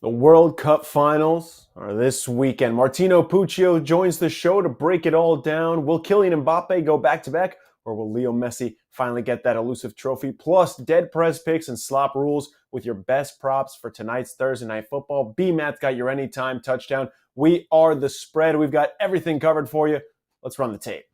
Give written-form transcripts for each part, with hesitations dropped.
The World Cup Finals are this weekend. Martino Puccio joins the show to break it all down. Will Kylian Mbappe go back-to-back, or will Leo Messi finally get that elusive trophy? Plus, dead press picks and slop rules with your best props for tonight's Thursday Night Football. B-Matt's got your anytime touchdown. We are the spread. We've got everything covered for you. Let's run the tape.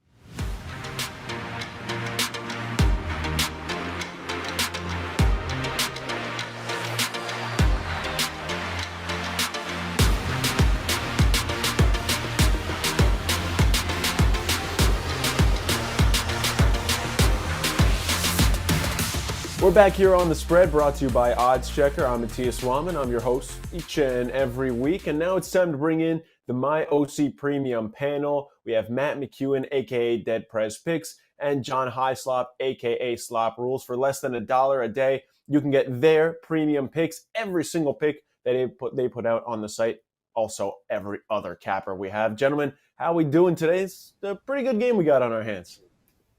We're back here on The Spread, brought to you by OddsChecker. I'm Matthias Wallman. I'm your host each and every week. And now it's time to bring in the My OC Premium panel. We have Matt McEwen, a.k.a. Dead Prez Picks, and John Highslop, a.k.a. Slop Rules. For less than $1 a day, you can get their premium picks, every single pick that they put out on the site. Also, every other capper we have. Gentlemen, how we doing today? It's a pretty good game we got on our hands.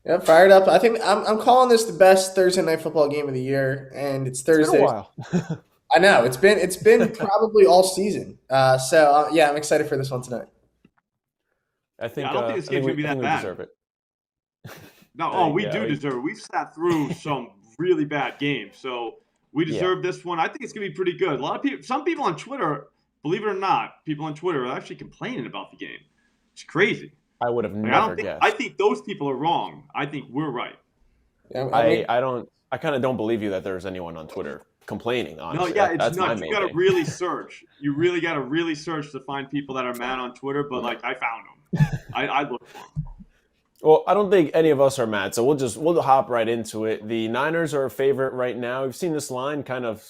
Yeah, fired up. I think I'm calling this the best Thursday night football game of the year, and it's Thursday. It's been a while. I know it's been probably all season. Yeah, I'm excited for this one tonight. I think I don't think this game's gonna be that bad. Deserve it. No, we do deserve it. We've sat through some really bad games, so we deserve this one. I think it's gonna be pretty good. A lot of people, some people on Twitter, believe it or not, people on Twitter are actually complaining about the game. It's crazy. I would have never guessed. I think those people are wrong. I think we're right. Yeah, I kind of don't believe you that there's anyone on Twitter complaining, honestly. No, yeah, it's nuts. You got to really search. You really got to really search to find people that are mad on Twitter, but like I found them. I looked for them. Well, I don't think any of us are mad, so we'll hop right into it. The Niners are a favorite right now. We've seen this line kind of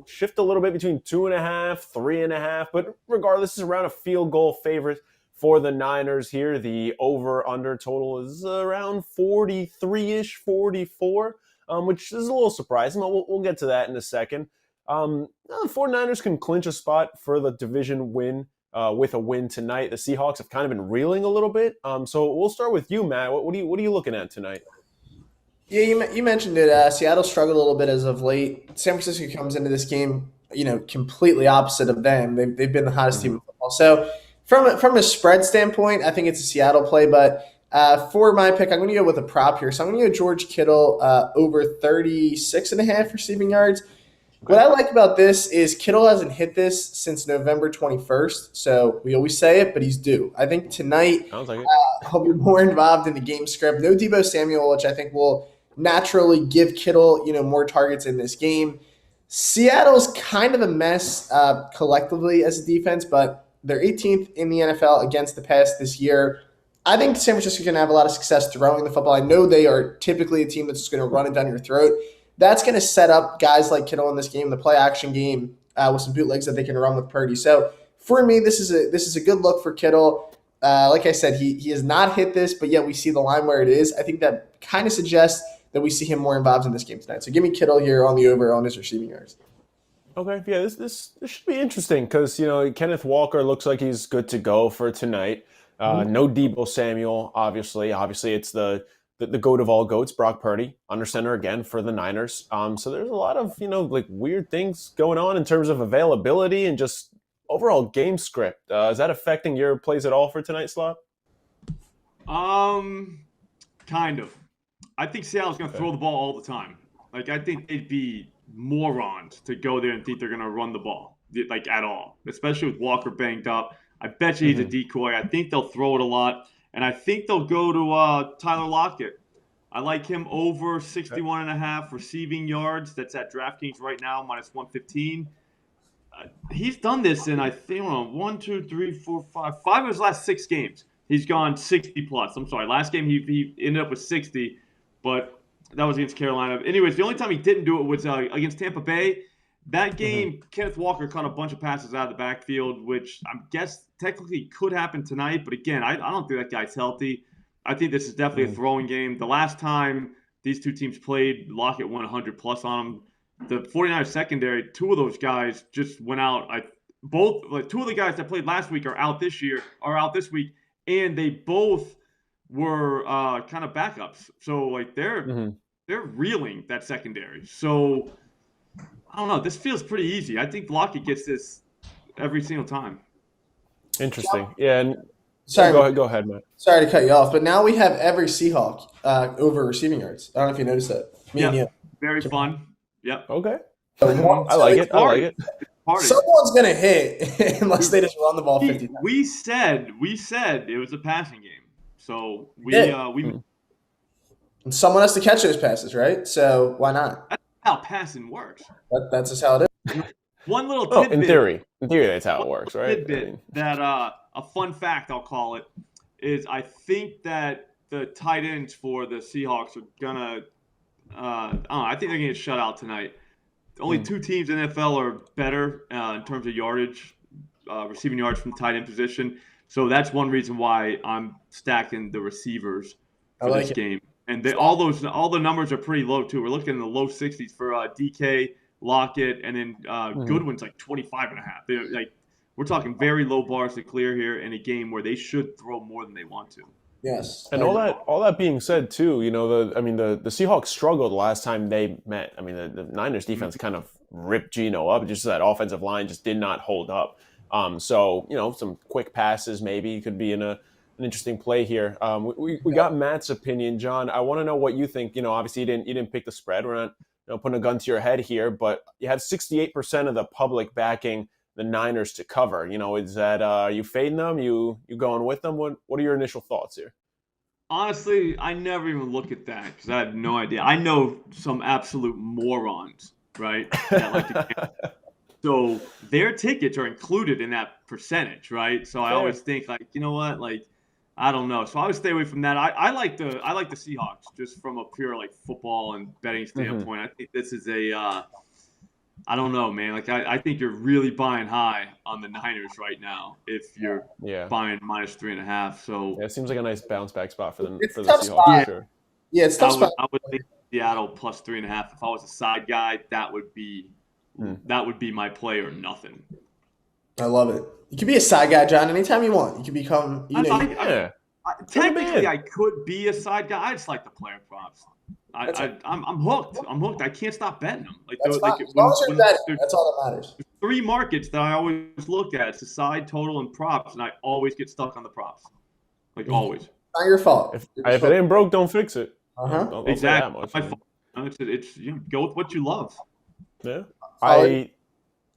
shift a little bit between 2.5, 3.5, but regardless, it's around a field goal favorite for the Niners here. The over-under total is around 43-ish, 44, which is a little surprising, but we'll get to that in a second. The 49ers can clinch a spot for the division win with a win tonight. The Seahawks have kind of been reeling a little bit. So we'll start with you, Matt. What are you looking at tonight? Yeah, you mentioned it. Seattle struggled a little bit as of late. San Francisco comes into this game, completely opposite of them. They've been the hottest team in football. So From a spread standpoint, I think it's a Seattle play, but for my pick, I'm going to go with a prop here. So I'm going to go George Kittle over 36.5 receiving yards. What I like about this is Kittle hasn't hit this since November 21st, so we always say it, but he's due. I think tonight he'll be more involved in the game script. No Deebo Samuel, which I think will naturally give Kittle more targets in this game. Seattle's kind of a mess collectively as a defense, but they're 18th in the NFL against the pass this year. I think San Francisco can have a lot of success throwing the football. I know they are typically a team that's just going to run it down your throat. That's going to set up guys like Kittle in this game, the play action game, with some bootlegs that they can run with Purdy. So for me, this is a good look for Kittle. Like I said, he has not hit this, but yet we see the line where it is. I think that kind of suggests that we see him more involved in this game tonight. So give me Kittle here on the over on his receiving yards. Okay, yeah, this should be interesting because, Kenneth Walker looks like he's good to go for tonight. No Deebo Samuel, obviously. Obviously, it's the goat of all goats, Brock Purdy, under center again for the Niners. So there's a lot of, weird things going on in terms of availability and just overall game script. Is that affecting your plays at all for tonight, Slot? Kind of. I think Seattle's going to throw the ball all the time. I think they'd be morons to go there and think they're going to run the ball, at all, especially with Walker banged up. I bet you he's a decoy. I think they'll throw it a lot, and I think they'll go to Tyler Lockett. I like him over 61.5 receiving yards. That's at DraftKings right now, minus 115. He's done this in, I think, 5 of his last 6 games. He's gone 60+. I'm sorry. Last game he ended up with 60, but that was against Carolina. Anyways, the only time he didn't do it was against Tampa Bay. That game, Kenneth Walker caught a bunch of passes out of the backfield, which I guess technically could happen tonight. But again, I don't think that guy's healthy. I think this is definitely a throwing game. The last time these two teams played, Lockett won 100+ on them. The 49ers secondary, 2 of those guys just went out. 2 of the guys that played last week are out this week, and they both were kind of backups. So they're reeling that secondary. So I don't know. This feels pretty easy. I think Lockett gets this every single time. Interesting. Yeah. And Sorry, go ahead, Matt. sorry to cut you off, but now we have every Seahawk over receiving yards. I don't know if you noticed that. Me and you. Very fun. Yep. Okay. So I like it. I like it. Party. Someone's gonna hit unless they just run the ball 50 times. We said it was a passing game, so we And someone has to catch those passes, right? So why not? that's how passing works. That's just how it is. One little Oh, tidbit. in theory, that's how it works, right? Tidbit that a fun fact I'll call it is I think that the tight ends for the Seahawks are gonna I don't know, I think they're gonna get shut out tonight. Only two teams in the NFL are better in terms of yardage, receiving yards from tight end position. So that's one reason why I'm stacking the receivers for this game. And all the numbers are pretty low too. We're looking in the low 60s for DK, Lockett, and then Goodwin's like 25.5. We're talking very low bars to clear here in a game where they should throw more than they want to. Yes. And all that being said, too, the Seahawks struggled the last time they met. I mean, the Niners defense kind of ripped Geno up. Just that offensive line just did not hold up. So some quick passes maybe could be an interesting play here. We got Matt's opinion, John. I want to know what you think. Obviously you didn't pick the spread. We're not putting a gun to your head here, but you have 68% of the public backing the Niners to cover. Is that are you fading them? You going with them? What are your initial thoughts here? Honestly, I never even look at that because I have no idea. I know some absolute morons, right? That like to so their tickets are included in that percentage, right? So I always think you know what, I don't know. So I would stay away from that. I like the Seahawks just from a pure football and betting standpoint. I think this is I don't know, man. I think you're really buying high on the Niners right now if you're buying -3.5. So it seems like a nice bounce back spot for the tough Seahawks. spot. Sure. Yeah, it's tough spot. I would think Seattle +3.5. If I was a side guy, that would be my play or nothing. I love it. You can be a side guy, John, anytime you want. You can become, technically, I could be a side guy. I just like the player props. I'm hooked. I can't stop betting them. As long as you're betting, that's all that matters. There's three markets that I always look at. It's the side, total, and props, and I always get stuck on the props. Always. Not your fault. If it ain't broke, don't fix it. Uh-huh. Exactly. It's go with what you love. Yeah.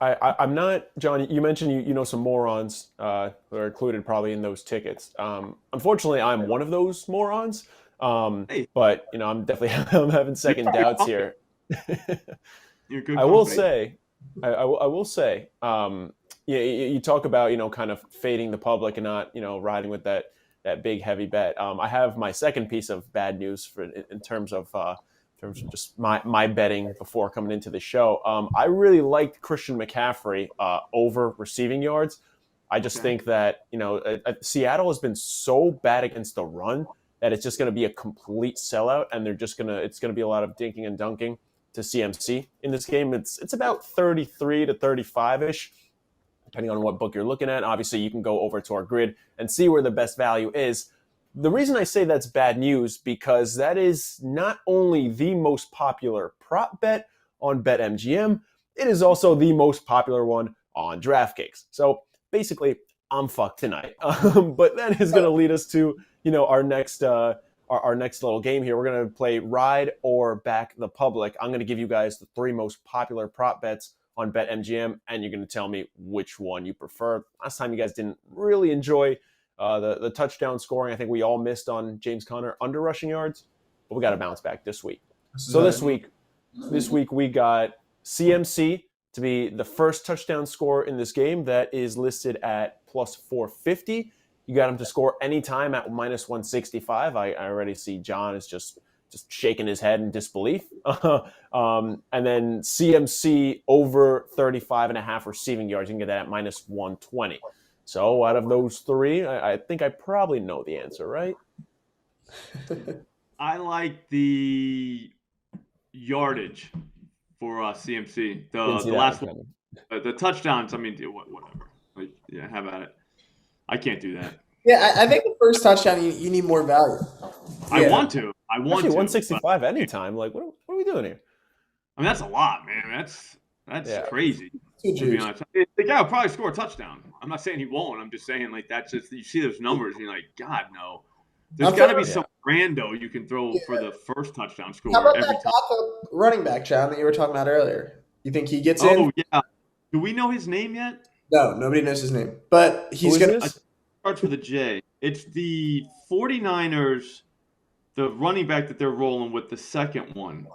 I'm not, John, you mentioned you know some morons who are included probably in those tickets. Unfortunately, I'm one of those morons. But I'm definitely I'm having second doubts here. You're good. I will say, you talk about kind of fading the public and not riding with that big heavy bet. I have my second piece of bad news in terms of just my betting before coming into the show. I really liked Christian McCaffery over receiving yards. I just think that Seattle has been so bad against the run that it's just going to be a complete sellout, and it's going to be a lot of dinking and dunking to CMC in this game. It's about 33 to 35-ish, depending on what book you're looking at. Obviously, you can go over to our grid and see where the best value is. The reason I say that's bad news, because that is not only the most popular prop bet on BetMGM, it is also the most popular one on DraftKings. So basically, I'm fucked tonight. But that is going to lead us to our next little game here. We're going to play Ride or Back the Public. I'm going to give you guys the three most popular prop bets on BetMGM, and you're going to tell me which one you prefer. Last time you guys didn't really enjoy the touchdown scoring. I think we all missed on James Conner under rushing yards, but we got to bounce back this week. So this week we got CMC to be the first touchdown scorer in this game. That is listed at +450. You got him to score anytime at -165. I already see John is just shaking his head in disbelief. And then CMC over 35.5 receiving yards. You can get that at -120. So out of those three, I think I probably know the answer, right? I like the yardage for CMC. The last one, the touchdowns. I mean, whatever. Have at it. I can't do that. Yeah, I think the first touchdown, you need more value. I want to. Actually, 165 anytime. What are we doing here? I mean, that's a lot, man. That's crazy. Too To be juiced. honest, the guy will probably score a touchdown. I'm not saying he won't. I'm just saying like that's just you see those numbers, and you're like, God no. There's I'm got to fair. be some rando you can throw for Yeah. the first touchdown How score about every that time. backup running back, John, that you were talking about earlier? You think he gets in? Oh yeah. Do we know his name yet? No, nobody knows his name, but Who he's is gonna. I this? think it starts with a J. It's the 49ers, the running back that they're rolling with the second one.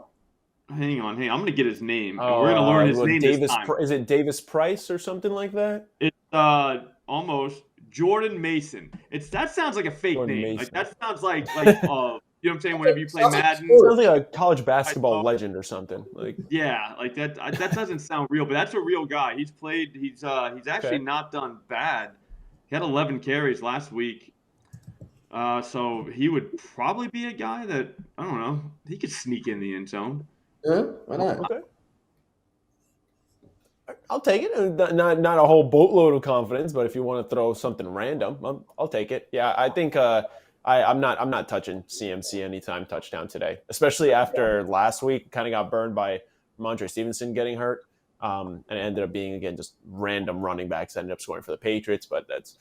Hang on. Hey, I'm going to get his name, and we're going to learn his What name this time. Is it Davis Price or something like that? It's almost Jordan Mason. That sounds like a fake Jordan name. Mason. Like that sounds like you know what I'm saying? Whenever you play Sounds like Madden, sport. Sounds like a college basketball legend or something. Like, yeah, like that. That doesn't sound real, but that's a real guy. He's played. He's actually okay. not done bad. He had 11 carries last week. So he would probably be a guy that I don't know. He could sneak in the end zone. Yeah, why not? Okay. I'll take it. Not a whole boatload of confidence, but if you want to throw something random, I'll take it. Yeah, I think I'm not touching CMC anytime touchdown today, especially after last week. Kind of got burned by Ramondre Stevenson getting hurt, and it ended up being again just random running backs ended up scoring for the Patriots. But that's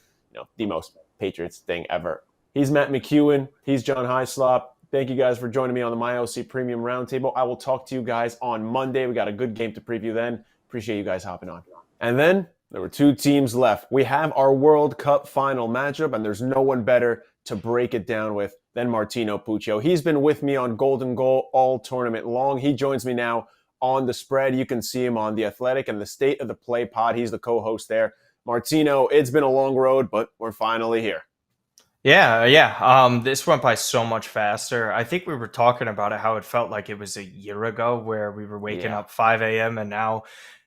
the most Patriots thing ever. He's Matt McEwen. He's John Hyslop. Thank you guys for joining me on the MyOC Premium Roundtable. I will talk to you guys on Monday. We got a good game to preview then. Appreciate you guys hopping on. And then there were two teams left. We have our World Cup final matchup, and there's no one better to break it down with than Martino Puccio. He's been with me on Golden Goal all tournament long. He joins me now on The Spread. You can see him on The Athletic and the State of the Play pod. He's the co-host there. Martino, it's been a long road, but we're finally here. Yeah. This went by so much faster. I think we were talking about it, how it felt like it was a year ago where we were waking up 5 a.m. and now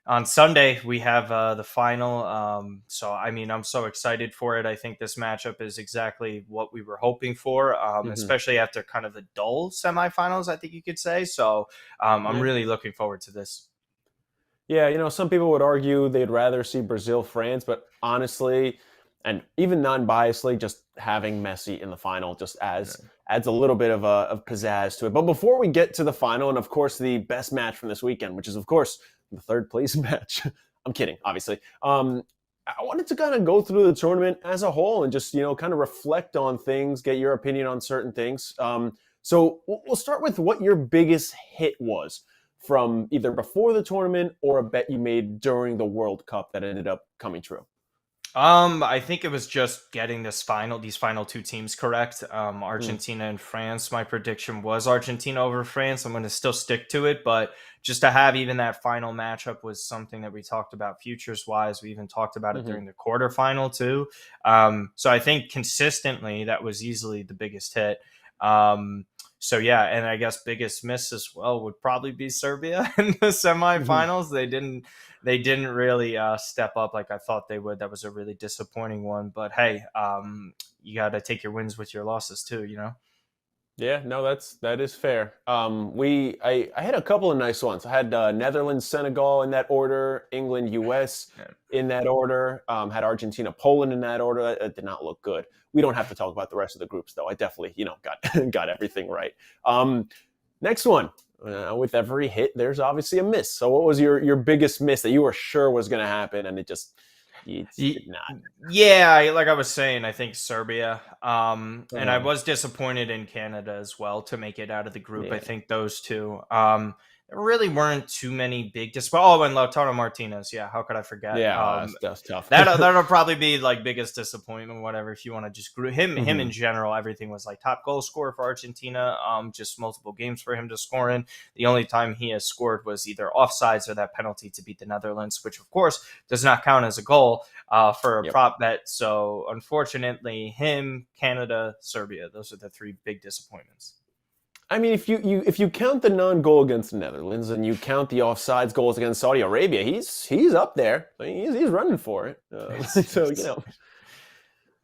on Sunday we have the final. So, I mean, I'm so excited for it. I think this matchup is exactly what we were hoping for, especially after kind of the dull semifinals, I think you could say. So I'm really looking forward to this. Yeah, some people would argue they'd rather see Brazil-France, but honestly, and even non-biasedly, just having Messi in the final just adds a little bit of pizzazz to it. But before we get to the final, and of course the best match from this weekend, which is of course the third place match. I'm kidding, obviously. I wanted to kind of go through the tournament as a whole and just kind of reflect on things, get your opinion on certain things. So we'll start with what your biggest hit was from either before the tournament or a bet you made during the World Cup that ended up coming true. I think it was just getting these final two teams correct. Argentina and France. My prediction was Argentina over France. I'm going to still stick to it, but just to have even that final matchup was something that we talked about futures wise. We even talked about it during the quarterfinal too. So I think consistently that was easily the biggest hit. So yeah, and I guess biggest miss as well would probably be Serbia in the semifinals. They didn't really step up like I thought they would. That was a really disappointing one. But hey, you got to take your wins with your losses too, Yeah, no, that is fair. I had a couple of nice ones. I had Netherlands, Senegal in that order, England, US in that order. Had Argentina, Poland in that order. That did not look good. We don't have to talk about the rest of the groups though. I definitely got everything right. Next one. With every hit, there's obviously a miss. So what was your biggest miss that you were sure was going to happen and it just did not? Yeah, like I was saying, I think Serbia. And I was disappointed in Canada as well to make it out of the group. Yeah. I think those two. There really weren't too many big Oh, and Lautaro Martinez. Yeah, how could I forget? Yeah, that's tough. That'll probably be like biggest disappointment, whatever. If you want to just group him in general, everything was like top goal scorer for Argentina. Just multiple games for him to score in. The only time he has scored was either offsides or that penalty to beat the Netherlands, which of course does not count as a goal for a prop bet. So unfortunately, him, Canada, Serbia, those are the three big disappointments. I mean, if you count the non-goal against the Netherlands and you count the offsides goals against Saudi Arabia, he's up there. I mean, he's running for it. So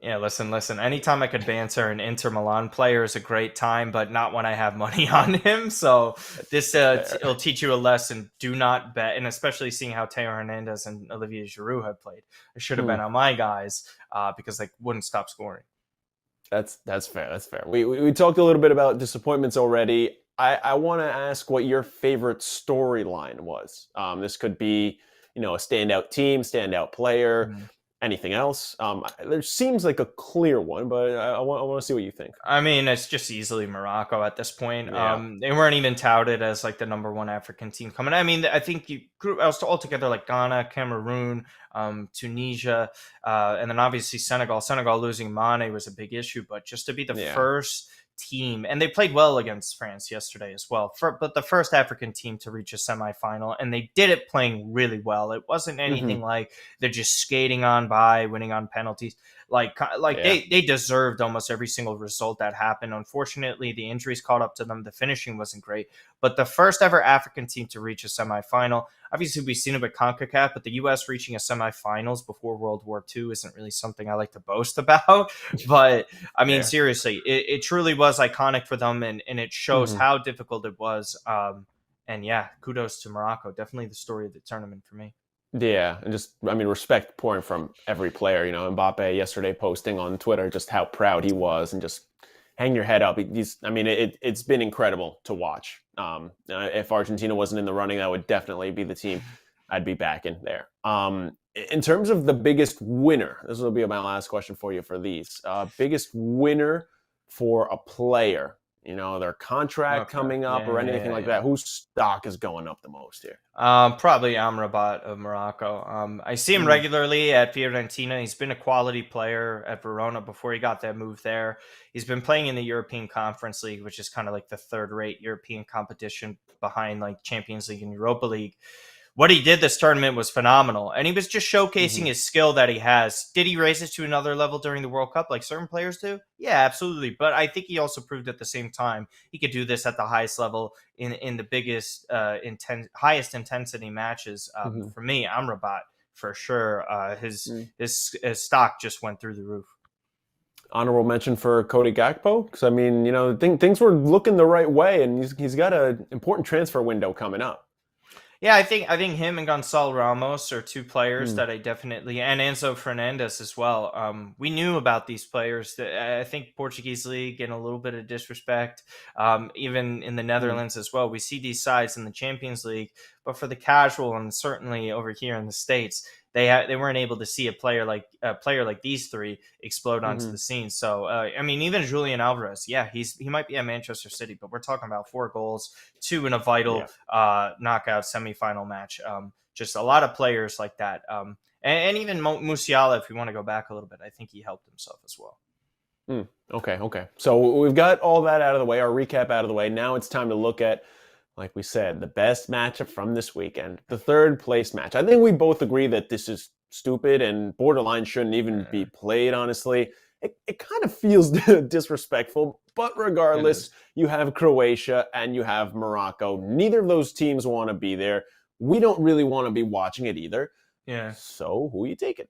Yeah, listen. Anytime I could banter an Inter Milan player is a great time, but not when I have money on him. So this it'll teach you a lesson. Do not bet, and especially seeing how Teo Hernandez and Olivier Giroud have played. I should have been on my guys because they wouldn't stop scoring. That's fair. That's fair. We talked a little bit about disappointments already. I want to ask what your favorite storyline was. This could be, a standout team, standout player, Mhm. anything else? There seems like a clear one, but I want to see what you think. I mean, it's just easily Morocco at this point. Yeah. They weren't even touted as like the number one African team coming. I mean, I think you group all together like Ghana, Cameroon, Tunisia, and then obviously Senegal. Senegal losing Mane was a big issue, but just to be the Yeah. first team, and they played well against France yesterday as well. But the first African team to reach a semifinal, and they did it playing really well. It wasn't anything like they're just skating on by, winning on penalties. Like Yeah. they deserved almost every single result that happened. Unfortunately, the injuries caught up to them. The finishing wasn't great. But the first ever African team to reach a semifinal. Obviously, we've seen it with CONCACAF, but the U.S. reaching a semifinals before World War II isn't really something I like to boast about. But I mean, Yeah. seriously, it truly was iconic for them, and it shows how difficult it was. And yeah, kudos to Morocco. Definitely the story of the tournament for me. Yeah, and just, I mean, respect pouring from every player. Mbappe yesterday posting on Twitter just how proud he was, and just hang your head up. It's been incredible to watch. If Argentina wasn't in the running, that would definitely be the team I'd be back in there. In terms of the biggest winner, this will be my last question for you for these. Biggest winner for a player, their contract coming up or anything like that. Whose stock is going up the most here? Probably Amrabat of Morocco. I see him regularly at Fiorentina. He's been a quality player at Verona before he got that move there. He's been playing in the European Conference League, which is kind of like the third-rate European competition behind like Champions League and Europa League. What he did this tournament was phenomenal, and he was just showcasing his skill that he has. Did he raise it to another level during the World Cup like certain players do? Yeah, absolutely. But I think he also proved at the same time he could do this at the highest level in the biggest, highest intensity matches. For me, Amrabat, for sure, his stock just went through the roof. Honorable mention for Cody Gakpo, because I mean, things were looking the right way, and he's got an important transfer window coming up. Yeah, I think him and Gonçalo Ramos are two players that I definitely, and Enzo Fernandez as well. We knew about these players. I think Portuguese league getting a little bit of disrespect, even in the Netherlands as well. We see these sides in the Champions League, but for the casual and certainly over here in the States, they weren't able to see a player like these three explode onto the scene. So I mean, even Julian Alvarez, yeah, he might be at Manchester City, but we're talking about 4 goals, 2 in a vital knockout semifinal match. Just a lot of players like that, and even Musiala, if we want to go back a little bit, I think he helped himself as well. Okay. So we've got all that out of the way, our recap out of the way. Now it's time to look at, like we said, the best matchup from this weekend, the third place match. I think we both agree that this is stupid and borderline shouldn't even be played, honestly. It kind of feels disrespectful, but regardless, you have Croatia and you have Morocco. Neither of those teams want to be there. We don't really want to be watching it either. Yeah. So who are you taking?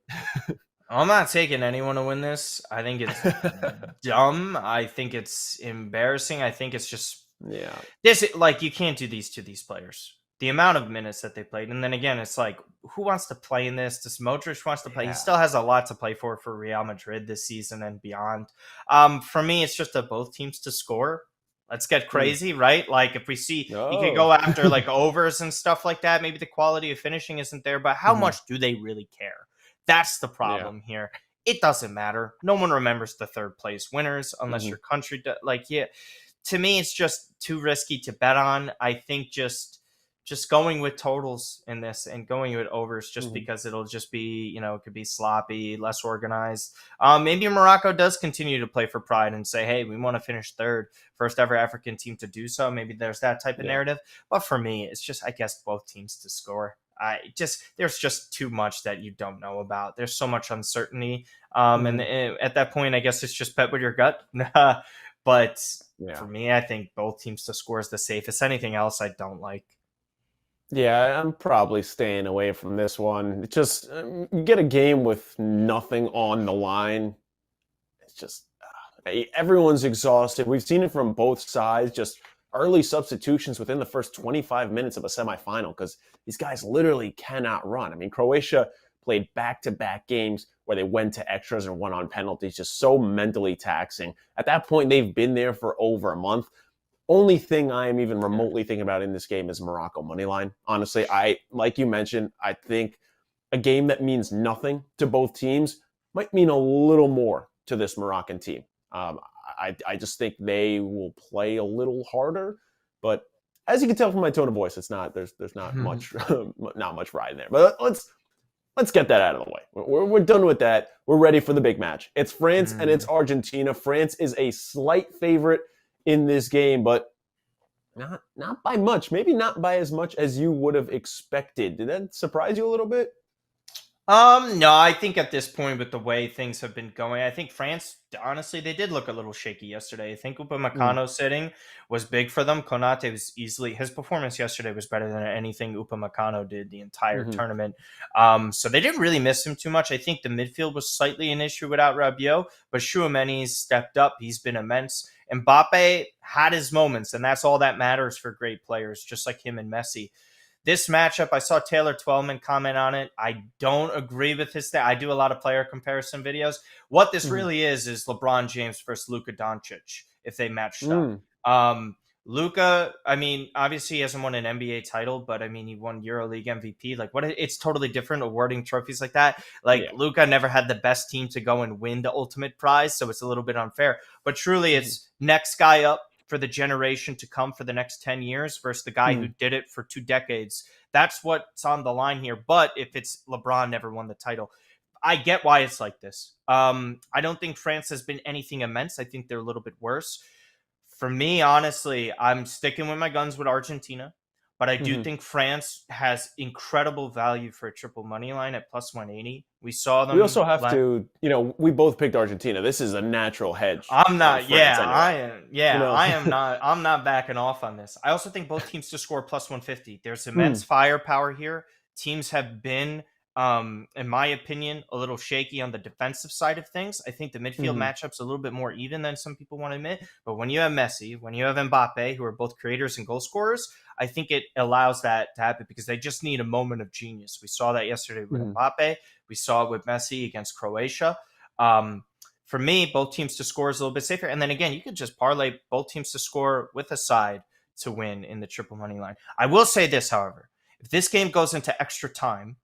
I'm not taking anyone to win this. I think it's dumb. I think it's embarrassing. I think it's just this, like, you can't do these to these players. The amount of minutes that they played, and then again, it's like, who wants to play in this? Does Modric wants to play? He still has a lot to play for Real Madrid this season and beyond. For me, it's just that both teams to score. Let's get crazy, right? Like, if we see you could go after like overs and stuff like that, maybe the quality of finishing isn't there, but how much do they really care? That's the problem here. It doesn't matter. No one remembers the third place winners unless your country to me, it's just too risky to bet on. I think just going with totals in this and going with overs just because it'll just be, it could be sloppy, less organized. Maybe Morocco does continue to play for pride and say, hey, we want to finish third, first ever African team to do so. Maybe there's that type of narrative. But for me, it's just, I guess, both teams to score. There's just too much that you don't know about. There's so much uncertainty. And at that point, I guess it's just bet with your gut. But for me, I think both teams to score is the safest. Anything else I don't like. Yeah, I'm probably staying away from this one. It's just, you get a game with nothing on the line. It's just, everyone's exhausted. We've seen it from both sides, just early substitutions within the first 25 minutes of a semifinal because these guys literally cannot run. I mean, Croatia played back-to-back games where they went to extras and won on penalties, just so mentally taxing. At that point, they've been there for over a month. only thing I am even remotely thinking about in this game is Morocco money line. Honestly, like you mentioned, I think a game that means nothing to both teams might mean a little more to this Moroccan team. I just think they will play a little harder, but as you can tell from my tone of voice, it's not there's not much not much riding there. But let's get that out of the way. We're done with that. We're ready for the big match. It's France and it's Argentina. France is a slight favorite in this game, but not by much. Maybe not by as much as you would have expected. Did that surprise you a little bit? No, I think at this point with the way things have been going, I think France, honestly, they did look a little shaky yesterday. I think Upamecano sitting was big for them. Konate was his performance yesterday was better than anything Upamecano did the entire tournament. So they didn't really miss him too much. I think the midfield was slightly an issue without Rabiot, but Chouameni's stepped up. He's been immense. Mbappe had his moments, and that's all that matters for great players, just like him and Messi. This matchup, I saw Taylor Twellman comment on it. I don't agree with his stat. I do a lot of player comparison videos. What this really is LeBron James versus Luka Doncic if they matched up. Luka, I mean, obviously he hasn't won an NBA title, but I mean, he won EuroLeague MVP. Like, it's totally different awarding trophies like that. Like, Luka never had the best team to go and win the ultimate prize, so it's a little bit unfair. But truly, it's next guy up for the generation to come for the next 10 years versus the guy who did it for 2 decades. That's what's on the line here. But if it's LeBron never won the title, I get why it's like this. I don't think France has been anything immense. I think they're a little bit worse. For me, honestly, I'm sticking with my guns with Argentina, but I do think France has incredible value for a triple money line at plus 180. We saw them. We also have to, we both picked Argentina. This is a natural hedge. I'm not. France anyway. I am. Yeah, I am not. I'm not backing off on this. I also think both teams to score plus 150. There's immense firepower here. Teams have been, in my opinion, a little shaky on the defensive side of things. I think the midfield matchup's a little bit more even than some people want to admit. But when you have Messi, when you have Mbappe, who are both creators and goal scorers, I think it allows that to happen because they just need a moment of genius. We saw that yesterday with Mbappe. We saw it with Messi against Croatia. For me, both teams to score is a little bit safer. And then again, you could just parlay both teams to score with a side to win in the triple money line. I will say this, however. If this game goes into extra time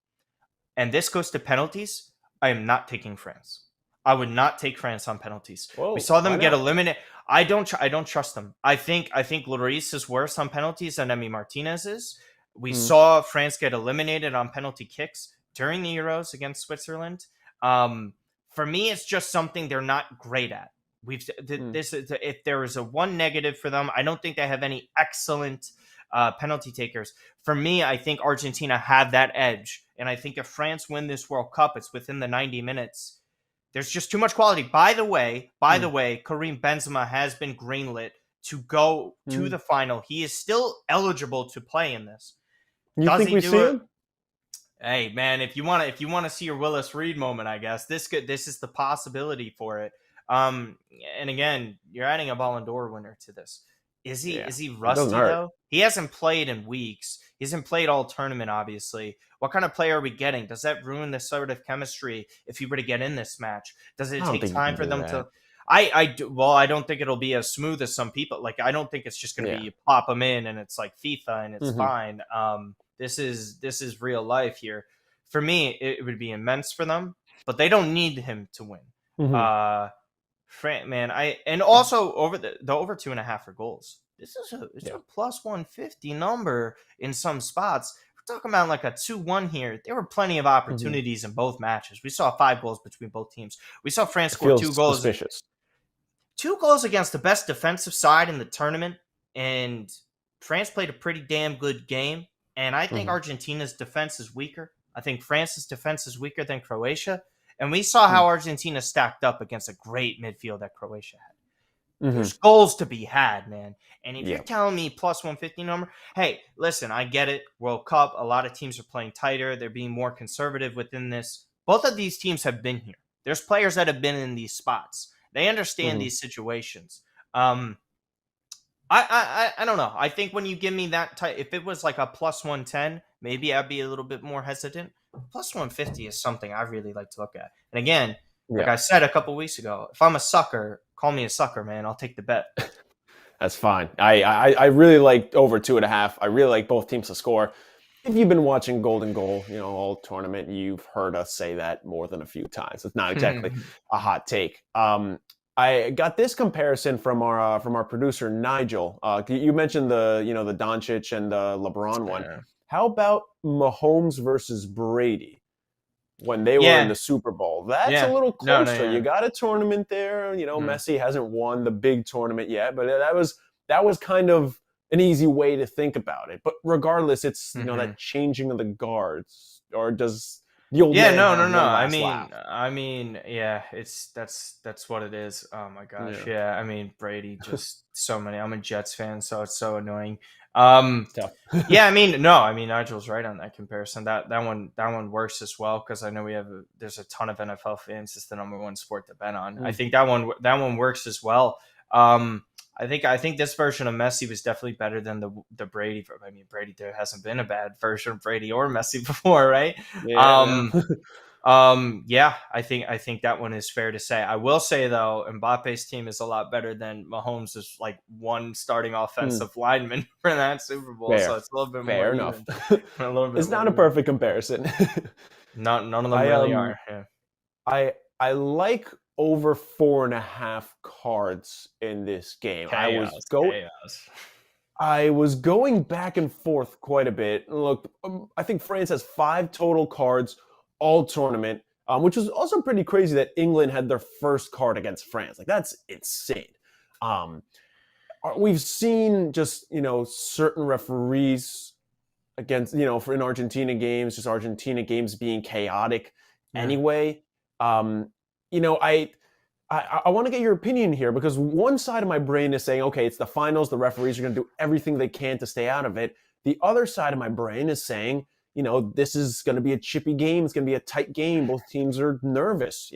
and this goes to penalties, I am not taking France. I would not take France on penalties. Whoa, we saw them get eliminated. I don't trust them. I think Lloris is worse on penalties than Emi Martinez is. We saw France get eliminated on penalty kicks during the Euros against Switzerland. For me, it's just something they're not great at. If there is a one negative for them, I don't think they have any excellent penalty takers. For me, I think Argentina have that edge. And I think if France win this World Cup, it's within the 90 minutes. There's just too much quality. By the way, Karim Benzema has been greenlit to go to the final. He is still eligible to play in this. You think we see him? Hey man, if you want to see your Willis Reed moment, I guess this is the possibility for it. And again, you're adding a Ballon d'Or winner to this. Is he rusty though? He hasn't played in weeks. He hasn't played all tournament, obviously. What kind of player are we getting? Does that ruin the sort of chemistry if he were to get in this match? Does it take time for them to? I don't think it'll be as smooth as some people. Like, I don't think it's just going to be you plop them in and it's like FIFA and it's fine. This is real life here. For me, it would be immense for them, but they don't need him to win. And also over the over 2.5 for goals. This is a plus 150 number in some spots. We're talking about like a 2-1 here. There were plenty of opportunities in both matches. We saw 5 goals between both teams. We saw France score 2 goals. Suspicious. 2 goals against the best defensive side in the tournament, and France played a pretty damn good game. And I think Argentina's defense is weaker. I think France's defense is weaker than Croatia. And we saw how Argentina stacked up against a great midfield that Croatia had. There's goals to be had, man. And if you're telling me plus 150 number, hey, listen, I get it. World Cup, a lot of teams are playing tighter. They're being more conservative within this. Both of these teams have been here. There's players that have been in these spots. They understand these situations. I don't know. I think when you give me that type, if it was like a plus 110, maybe I'd be a little bit more hesitant. Plus 150 is something I really like to look at. And again, like I said a couple weeks ago, if I'm a sucker, call me a sucker, man. I'll take the bet. That's fine. I really like over 2.5. I really like both teams to score. If you've been watching Golden Goal, all tournament, you've heard us say that more than a few times. It's not exactly a hot take. I got this comparison from our producer Nigel. You mentioned the Doncic and the LeBron one. How about Mahomes versus Brady when they were in the Super Bowl? That's a little closer. You got a tournament there. Messi hasn't won the big tournament yet, but that was kind of an easy way to think about it. But regardless, it's that changing of the guards, or does the old man have one last laugh? I mean, yeah, that's what it is. Oh my gosh, yeah. I mean, Brady, just so many. I'm a Jets fan, so it's so annoying. Tough. Yeah, Nigel's right on that comparison. That one works as well, because I know there's a ton of NFL fans. It's the number one sport to bet on. I think that one works as well. I think this version of Messi was definitely better than the Brady. I mean, Brady, there hasn't been a bad version of Brady or Messi before, right? Yeah. I think that one is fair to say. I will say though, Mbappe's team is a lot better than Mahomes' like one starting offensive lineman for that Super Bowl. Fair. So it's a little bit fair more enough. A little bit it's not even. A perfect comparison. None of them really are. Yeah. I like over 4.5 cards in this game. Chaos. I was going back and forth quite a bit. Look, I think France has 5 total cards all tournament, which was also pretty crazy that England had their first card against France. Like, that's insane. We've seen just, certain referees against, for in Argentina games, just Argentina games being chaotic anyway. I want to get your opinion here, because one side of my brain is saying, okay, it's the finals. The referees are going to do everything they can to stay out of it. The other side of my brain is saying, this is going to be a chippy game. It's going to be a tight game. Both teams are nervous.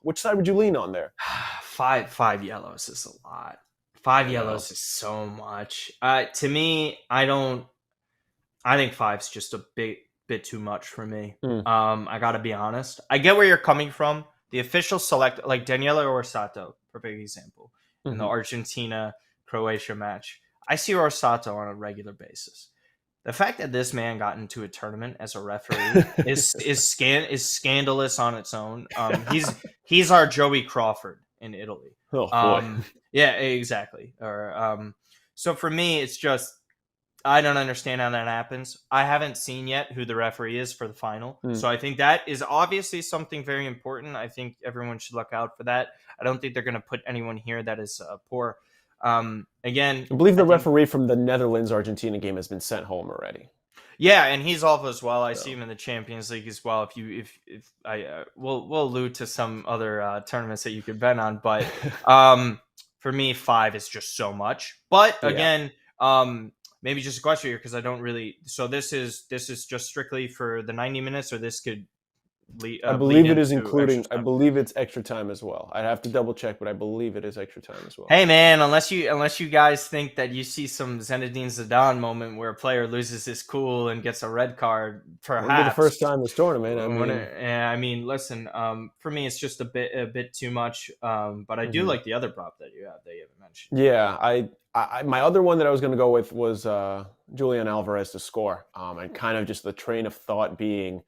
Which side would you lean on there? Five yellows is a lot. Five yellows is so much. To me, I think 5's just a bit too much for me. I got to be honest. I get where you're coming from. The official select, like Daniele Orsato, perfect example, in the Argentina-Croatia match. I see Orsato on a regular basis. The fact that this man got into a tournament as a referee is scandalous on its own. He's our Joey Crawford in Italy. Oh, boy. Yeah, exactly. So for me, it's just, I don't understand how that happens. I haven't seen yet who the referee is for the final. So I think that is obviously something very important. I think everyone should look out for that. I don't think they're going to put anyone here that is poor. Again, I believe the referee from the Netherlands-Argentina game has been sent home already. Yeah, and he's off as well. I see him in the Champions League as well. We'll allude to some other tournaments that you could bet on, but for me, 5 is just so much. But again, maybe just a question here, because I don't really. So this is just strictly for the 90 minutes, or this could. I believe it is including. I believe it's extra time as well. I'd have to double check, but I believe it is extra time as well. Hey man, unless you guys think that you see some Zinedine Zidane moment where a player loses his cool and gets a red card, perhaps the first time this tournament. Listen. For me, it's just a bit too much. But I do like the other prop that you haven't mentioned. Yeah, I my other one that I was going to go with was Julian Alvarez to score. And kind of just the train of thought being,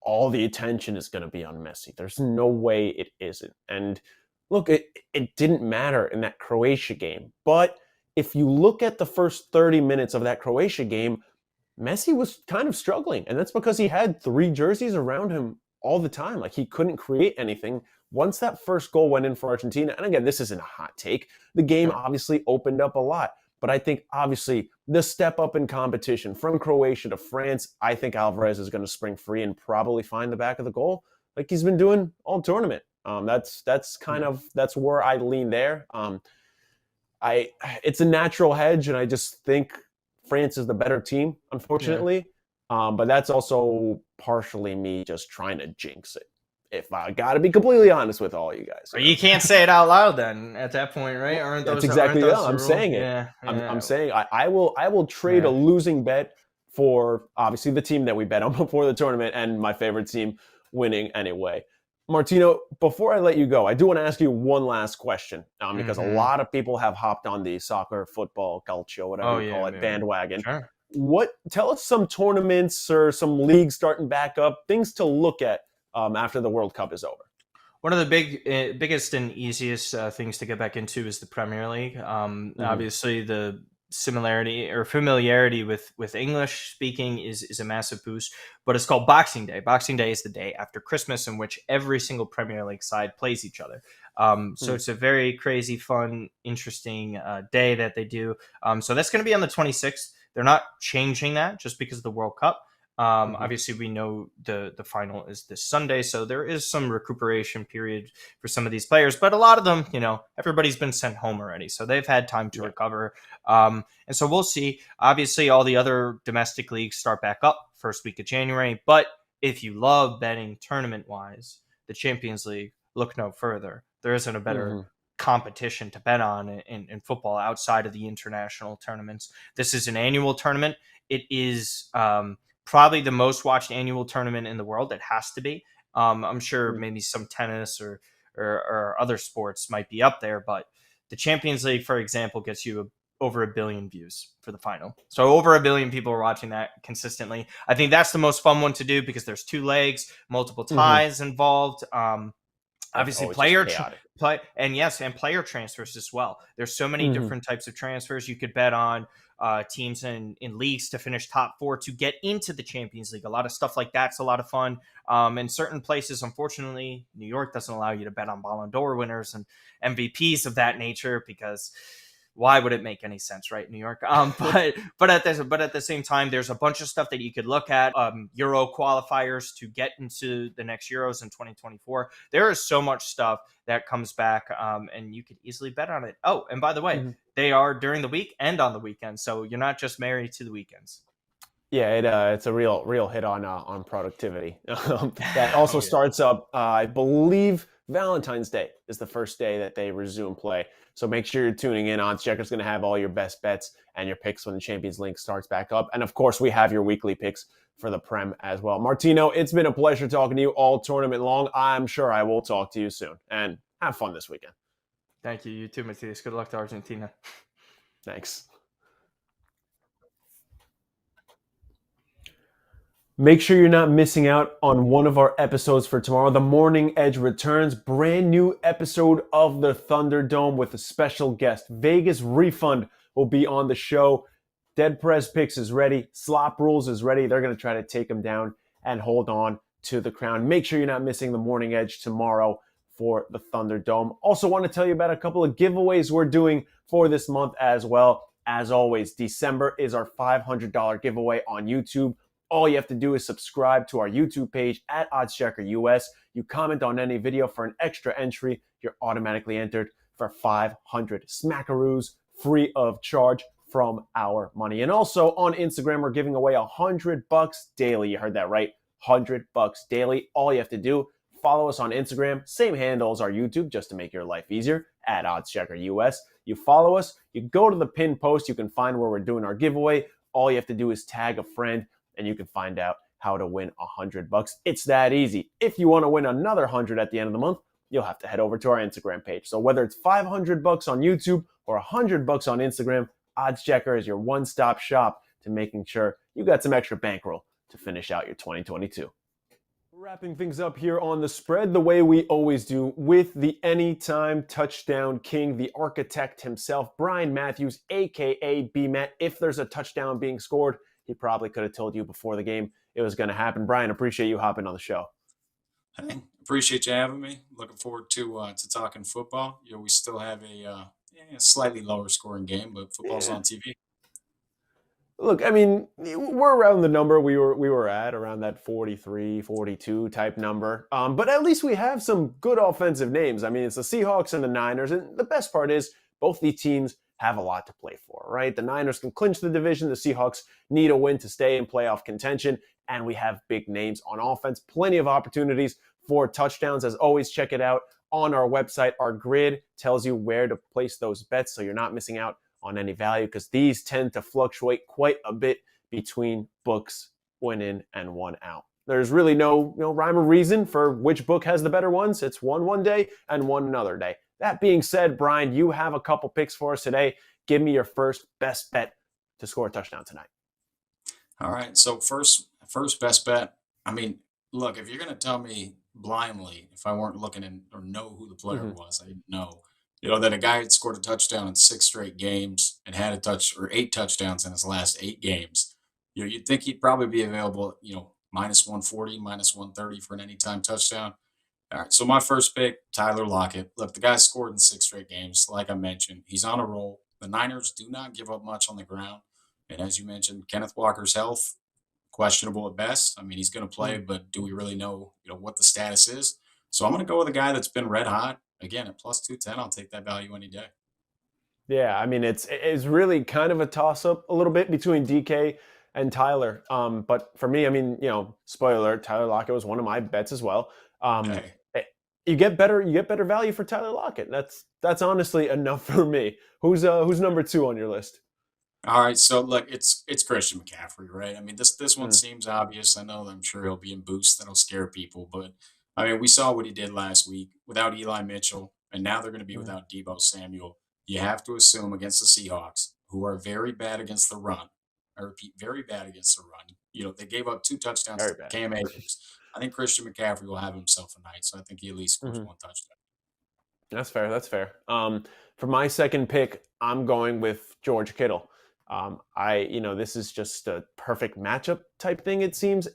all the attention is going to be on Messi. There's no way it isn't. And look, it didn't matter in that Croatia game. But if you look at the first 30 minutes of that Croatia game, Messi was kind of struggling. And that's because he had 3 jerseys around him all the time. Like, he couldn't create anything. Once that first goal went in for Argentina, and again, this isn't a hot take, the game obviously opened up a lot. But I think, obviously, the step up in competition from Croatia to France, I think Alvarez is going to spring free and probably find the back of the goal like he's been doing all tournament. That's where I lean there. It's a natural hedge, and I just think France is the better team, unfortunately. Yeah. But that's also partially me just trying to jinx it, if I got to be completely honest with all you guys. You can't say it out loud then at that point, right? That's exactly it. I'm saying it. Yeah. I'm saying I will trade a losing bet for obviously the team that we bet on before the tournament and my favorite team winning anyway. Martino, before I let you go, I do want to ask you one last question because a lot of people have hopped on the soccer, football, calcio, whatever you call it, bandwagon. Sure. Tell us some tournaments or some leagues starting back up, things to look at after the World Cup is over. One of the biggest and easiest things to get back into is the Premier League. Obviously, the similarity or familiarity with English speaking is a massive boost, but it's called Boxing Day. Boxing Day is the day after Christmas in which every single Premier League side plays each other. So it's a very crazy, fun, interesting day that they do. So that's going to be on the 26th. They're not changing that just because of the World Cup. Obviously, we know the final is this Sunday, so there is some recuperation period for some of these players. But a lot of them, everybody's been sent home already, so they've had time to recover. And so we'll see. Obviously, all the other domestic leagues start back up first week of January. But if you love betting tournament-wise, the Champions League, look no further. There isn't a better competition to bet on in football outside of the international tournaments. This is an annual tournament. It is probably the most watched annual tournament in the world. It has to be. I'm sure maybe some tennis or other sports might be up there, but the Champions League, for example, gets you over 1 billion views for the final. So over 1 billion people are watching that consistently. I think that's the most fun one to do because there's 2 legs, multiple ties involved. Obviously, player transfers as well. There's so many different types of transfers you could bet on. Teams in leagues to finish top 4 to get into the Champions League. A lot of stuff like that's a lot of fun. In certain places, unfortunately, New York doesn't allow you to bet on Ballon d'Or winners and MVPs of that nature because why would it make any sense, right, New York? But at the same time, there's a bunch of stuff that you could look at. Euro qualifiers to get into the next Euros in 2024. There is so much stuff that comes back, and you could easily bet on it. Oh, and by the way, they are during the week and on the weekend, so you're not just married to the weekends. Yeah, it's a real hit on productivity. That also starts up, I believe, Valentine's Day is the first day that they resume play. So make sure you're tuning in. OddsChecker's going to have all your best bets and your picks when the Champions League starts back up. And of course, we have your weekly picks for the Prem as well. Martino, it's been a pleasure talking to you all tournament long. I'm sure I will talk to you soon. And have fun this weekend. Thank you. You too, Matthias. Good luck to Argentina. Thanks. Make sure you're not missing out on one of our episodes for tomorrow. The Morning Edge returns. Brand new episode of the Thunderdome with a special guest. Vegas Refund will be on the show. Dead Press Picks is ready. Slop Rules is ready. They're going to try to take him down and hold on to the crown. Make sure you're not missing the Morning Edge tomorrow for the Thunderdome. Also want to tell you about a couple of giveaways we're doing for this month as well. As always, December is our $500 giveaway on YouTube. All you have to do is subscribe to our YouTube page at OddsChecker US. You comment on any video for an extra entry. You're automatically entered for 500 smackaroos free of charge from our money. And also on Instagram, we're giving away $100 daily. You heard that right. $100 daily. All you have to do, follow us on Instagram. Same handle as our YouTube, just to make your life easier, at OddsChecker US. You follow us. You go to the pinned post. You can find where we're doing our giveaway. All you have to do is tag a friend, and you can find out how to win $100. It's that easy. If you want to win another 100 at the end of the month, you'll have to head over to our Instagram page. So whether it's $500 on YouTube or $100 on Instagram, OddsChecker is your one-stop shop to making sure you got some extra bankroll to finish out your 2022. Wrapping things up here on The Spread the way we always do with the anytime touchdown king, the architect himself, Brian Matthews, a.k.a. B-Matt. If there's a touchdown being scored, he probably could have told you before the game it was going to happen. Brian, appreciate you hopping on the show. Hey, appreciate you having me. Looking forward to talking football. We still have a slightly lower scoring game, but football's on TV. Look, I mean, we're around the number we were at, around that 43, 42 type number. But at least we have some good offensive names. I mean, it's the Seahawks and the Niners. And the best part is both these teams have a lot to play for, right? The Niners can clinch the division. The Seahawks need a win to stay in playoff contention. And we have big names on offense. Plenty of opportunities for touchdowns. As always, check it out on our website. Our grid tells you where to place those bets so you're not missing out on any value, because these tend to fluctuate quite a bit between books, one in and one out. There's really no rhyme or reason for which book has the better ones. It's one day and one another day. That being said, Brian, you have a couple picks for us today. Give me your first best bet to score a touchdown tonight. All right. So first best bet. I mean, look, if you're going to tell me blindly, if I weren't looking in or know who the player was, I didn't know, that a guy had scored a touchdown in 6 straight games and had 8 touchdowns in his last 8 games. You'd think he'd probably be available, minus 140, minus 130 for an anytime touchdown. All right. So my first pick, Tyler Lockett. Look, the guy scored in 6 straight games. Like I mentioned, he's on a roll. The Niners do not give up much on the ground. And as you mentioned, Kenneth Walker's health, questionable at best. I mean, he's going to play, but do we really know, what the status is? So I'm going to go with a guy that's been red hot. Again, at plus 210, I'll take that value any day. Yeah, I mean, it's really kind of a toss-up a little bit between DK and Tyler. But for me, I mean, spoiler alert, Tyler Lockett was one of my bets as well. Okay. You get better value for Tyler Lockett. That's honestly enough for me. Who's number 2 on your list? All right, so look, it's Christian McCaffery, right? I mean, this one seems obvious. I know that I'm sure he'll be in boost that'll scare people, but I mean, we saw what he did last week without Eli Mitchell, and now they're going to be without Deebo Samuel. You have to assume against the Seahawks, who are very bad against the run. I repeat, very bad against the run. They gave up 2 touchdowns to Cam Akers. I think Christian McCaffrey will have himself a night, so I think he at least scores 1 touchdown. That's fair. For my second pick, I'm going with George Kittle. This is just a perfect matchup type thing, it seems.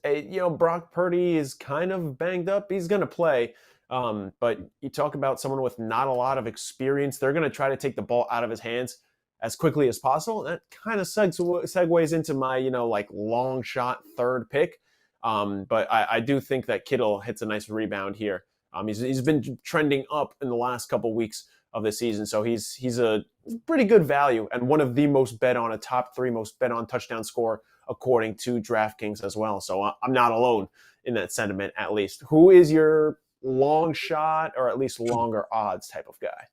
Brock Purdy is kind of banged up. He's going to play. But you talk about someone with not a lot of experience. They're going to try to take the ball out of his hands as quickly as possible. That kind of segues into my, long shot third pick. But I do think that Kittle hits a nice rebound here. He's been trending up in the last couple weeks of the season. So he's a pretty good value and one of the most bet on, a top 3 most bet on touchdown score according to DraftKings as well. So I'm not alone in that sentiment, at least. Who is your long shot or at least longer odds type of guy?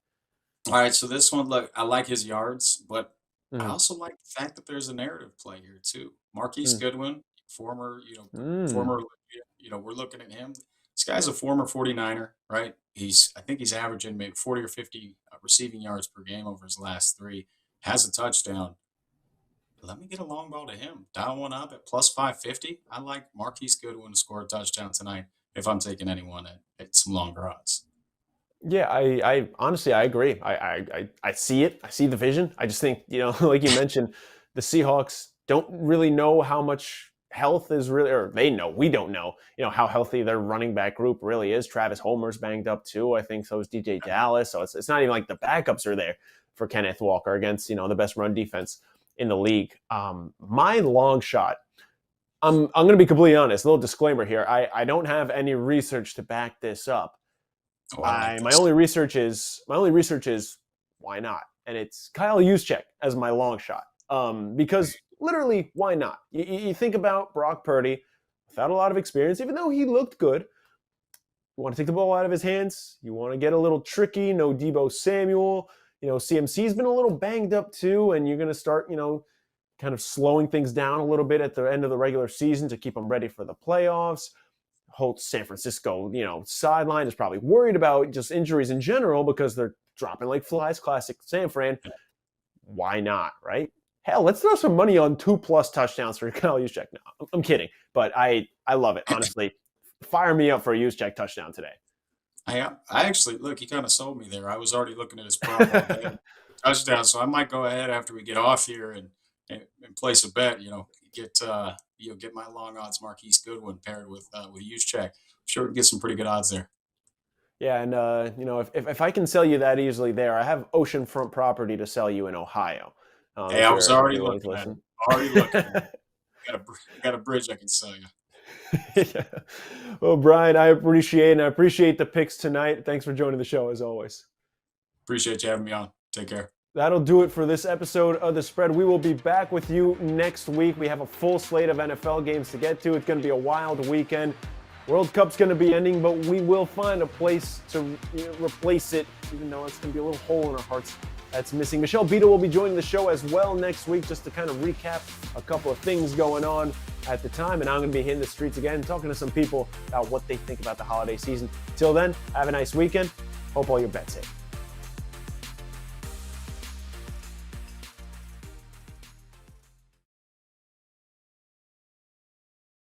All right, so this one, look, I like his yards, but I also like the fact that there's a narrative play here too. Marquise Goodwin, former, we're looking at him. This guy's a former 49er, right? I think he's averaging maybe 40 or 50 receiving yards per game over his last 3. Has a touchdown. Let me get a long ball to him. Dial one up at plus 550. I like Marquise Goodwin to score a touchdown tonight if I'm taking anyone at some longer odds. Yeah, I honestly, I agree. I see it. I see the vision. I just think, like you mentioned, the Seahawks don't really know how much health is really, or we don't know, how healthy their running back group really is. Travis Homer's banged up too. I think so is DJ Dallas. So it's not even like the backups are there for Kenneth Walker against, the best run defense in the league. My long shot, I'm going to be completely honest, a little disclaimer here. I don't have any research to back this up. My only research is why not? And it's Kyle Juszczyk as my long shot. Because literally, why not? You think about Brock Purdy without a lot of experience, even though he looked good. You want to take the ball out of his hands. You want to get a little tricky. No Deebo Samuel. CMC's been a little banged up too, and you're going to start, kind of slowing things down a little bit at the end of the regular season to keep them ready for the playoffs. Whole San Francisco, sideline is probably worried about just injuries in general because they're dropping like flies. Classic San Fran. Why not, right? Hell, let's throw some money on 2+ touchdowns for Kyle Juszczyk. No, I'm kidding, but I love it. Honestly, fire me up for a Juszczyk touchdown today. I actually, look, he kind of sold me there. I was already looking at his prop on touchdown, so I might go ahead after we get off here and place a bet. Get my long odds Marquise Goodwin paired with Juszczyk. I'm sure we can get some pretty good odds there. Yeah, and if I can sell you that easily there, I have oceanfront property to sell you in Ohio. Hey, I was already looking at it. Got a bridge I can sell you. Yeah. Well, Brian, I appreciate the picks tonight. Thanks for joining the show as always. Appreciate you having me on. Take care. That'll do it for this episode of The Spread. We will be back with you next week. We have a full slate of NFL games to get to. It's going to be a wild weekend. World Cup's going to be ending, but we will find a place to replace it, even though it's going to be a little hole in our hearts that's missing. Michelle Beadle will be joining the show as well next week just to kind of recap a couple of things going on at the time. And I'm going to be hitting the streets again, talking to some people about what they think about the holiday season. Till then, have a nice weekend. Hope all your bets hit.